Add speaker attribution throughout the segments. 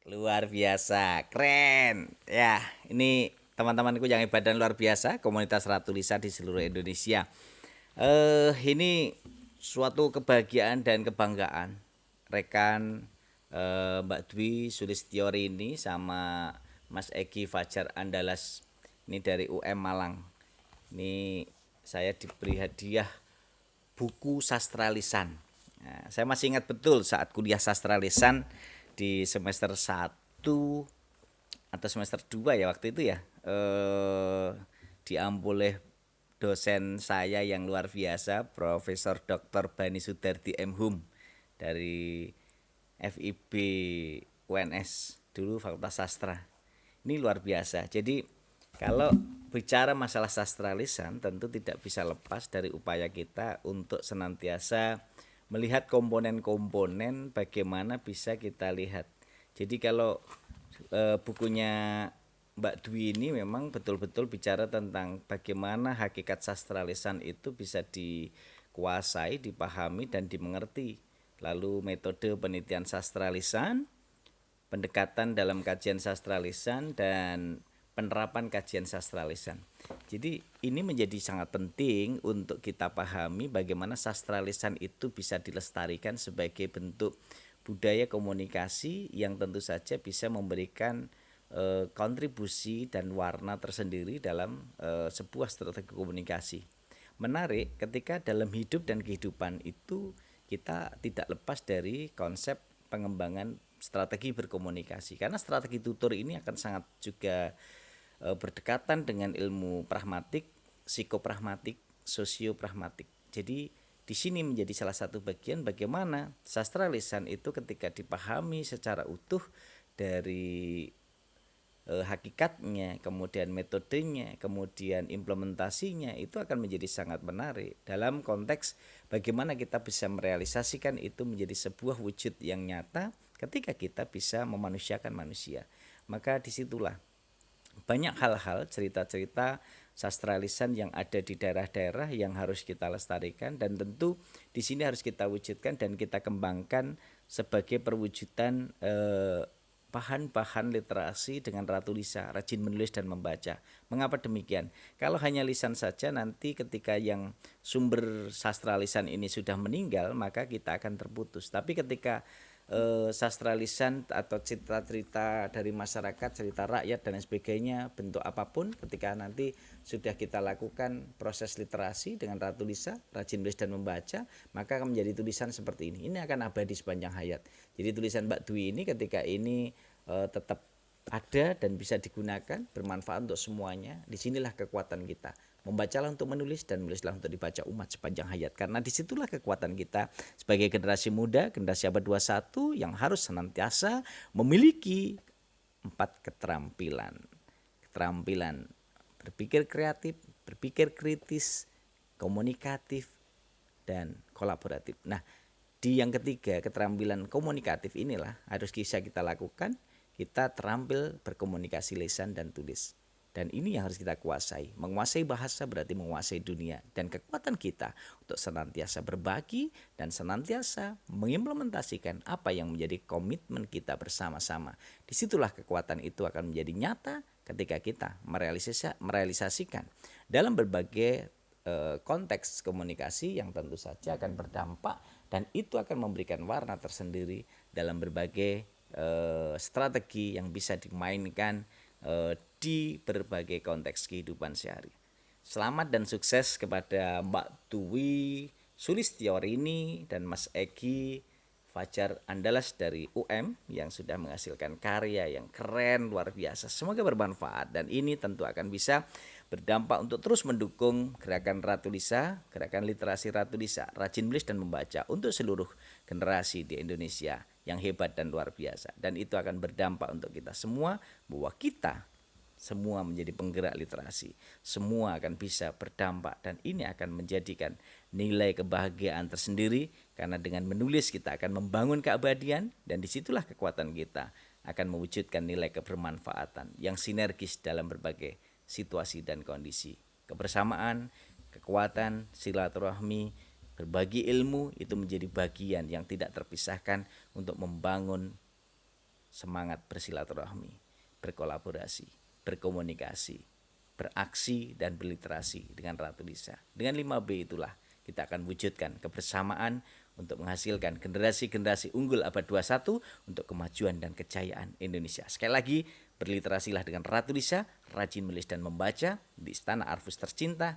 Speaker 1: Luar biasa, keren. Ya, ini teman-temanku yang hebat dan luar biasa, komunitas Ratu Lisa di seluruh Indonesia. Ini suatu kebahagiaan dan kebanggaan. Rekan Mbak Dwi Sulistiorini sama Mas Egi Fajar Andalas ini dari UM Malang. Ini saya diberi hadiah buku sastra lisan. Nah, saya masih ingat betul saat kuliah sastra lisan di semester 1 atau semester 2 ya waktu itu ya. Diampu oleh dosen saya yang luar biasa, Profesor Dr. Bani Sudardi M. Hum dari FIB UNS dulu Fakultas Sastra. Ini luar biasa. Jadi kalau bicara masalah sastra lisan tentu tidak bisa lepas dari upaya kita untuk senantiasa melihat komponen-komponen bagaimana bisa kita lihat. Jadi kalau bukunya Mbak Dwi ini memang betul-betul bicara tentang bagaimana hakikat sastra lisan itu bisa dikuasai, dipahami dan dimengerti. Lalu metode penelitian sastra lisan, pendekatan dalam kajian sastra lisan dan penerapan kajian sastra lisan. Jadi ini menjadi sangat penting untuk kita pahami bagaimana sastra lisan itu bisa dilestarikan sebagai bentuk budaya komunikasi yang tentu saja bisa memberikan kontribusi dan warna tersendiri dalam sebuah strategi komunikasi. Menarik ketika dalam hidup dan kehidupan itu kita tidak lepas dari konsep pengembangan strategi berkomunikasi, karena strategi tutur ini akan sangat juga berdekatan dengan ilmu pragmatik, psikopragmatik, sosiopragmatik. Jadi di sini menjadi salah satu bagian bagaimana sastra lisan itu ketika dipahami secara utuh dari hakikatnya, kemudian metodenya, kemudian implementasinya itu akan menjadi sangat menarik dalam konteks bagaimana kita bisa merealisasikan itu menjadi sebuah wujud yang nyata ketika kita bisa memanusiakan manusia. Maka disitulah banyak hal-hal, cerita-cerita sastra lisan yang ada di daerah-daerah yang harus kita lestarikan dan tentu di sini harus kita wujudkan dan kita kembangkan sebagai perwujudan bahan-bahan literasi dengan Ratu Lisa, rajin menulis dan membaca. Mengapa demikian? Kalau hanya lisan saja nanti ketika yang sumber sastra lisan ini sudah meninggal, maka kita akan terputus. Tapi ketika sastra lisan atau cerita-cerita dari masyarakat, cerita rakyat dan sebagainya, bentuk apapun, ketika nanti sudah kita lakukan proses literasi dengan Ratu Lisa, rajin menulis dan membaca, maka akan menjadi tulisan seperti ini. Ini akan abadi sepanjang hayat. Jadi tulisan Mbak Dwi ini ketika ini tetap ada dan bisa digunakan, bermanfaat untuk semuanya. Disinilah kekuatan kita. Membacalah untuk menulis dan menulislah untuk dibaca umat sepanjang hayat. Karena disitulah kekuatan kita sebagai generasi muda, generasi abad 21 yang harus senantiasa memiliki 4 keterampilan. Keterampilan berpikir kreatif, berpikir kritis, komunikatif, dan kolaboratif. Nah, di yang ketiga, keterampilan komunikatif inilah harus bisa kita lakukan. Kita terampil berkomunikasi lisan dan tulis. Dan ini yang harus kita kuasai. Menguasai bahasa berarti menguasai dunia. Dan kekuatan kita untuk senantiasa berbagi dan senantiasa mengimplementasikan apa yang menjadi komitmen kita bersama-sama. Disitulah kekuatan itu akan menjadi nyata ketika kita merealisasikan dalam berbagai konteks komunikasi yang tentu saja akan berdampak dan itu akan memberikan warna tersendiri dalam berbagai strategi yang bisa dimainkan di berbagai konteks kehidupan sehari. Selamat dan sukses kepada Mbak Dwi Sulistiorini dan Mas Egi Fajar Andalas dari UM yang sudah menghasilkan karya yang keren luar biasa. Semoga bermanfaat dan ini tentu akan bisa berdampak untuk terus mendukung gerakan Ratu Lisa, gerakan literasi Ratu Lisa, rajin menulis dan membaca untuk seluruh generasi di Indonesia yang hebat dan luar biasa. Dan itu akan berdampak untuk kita semua bahwa kita semua menjadi penggerak literasi. Semua akan bisa berdampak dan ini akan menjadikan nilai kebahagiaan tersendiri karena dengan menulis kita akan membangun keabadian dan disitulah kekuatan kita akan mewujudkan nilai kebermanfaatan yang sinergis dalam berbagai situasi dan kondisi. Kebersamaan, kekuatan, silaturahmi, berbagi ilmu itu menjadi bagian yang tidak terpisahkan untuk membangun semangat bersilaturahmi, berkolaborasi, berkomunikasi, beraksi dan berliterasi dengan Ratu Lisa. Dengan 5B itulah kita akan wujudkan kebersamaan untuk menghasilkan generasi-generasi unggul abad 21 untuk kemajuan dan kejayaan Indonesia. Sekali lagi, berliterasilah dengan Ratu Lisa, rajin menulis dan membaca di Istana Arfus tercinta.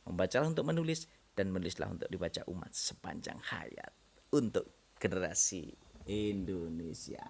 Speaker 1: Membacalah untuk menulis dan menulislah untuk dibaca umat sepanjang hayat untuk generasi Indonesia.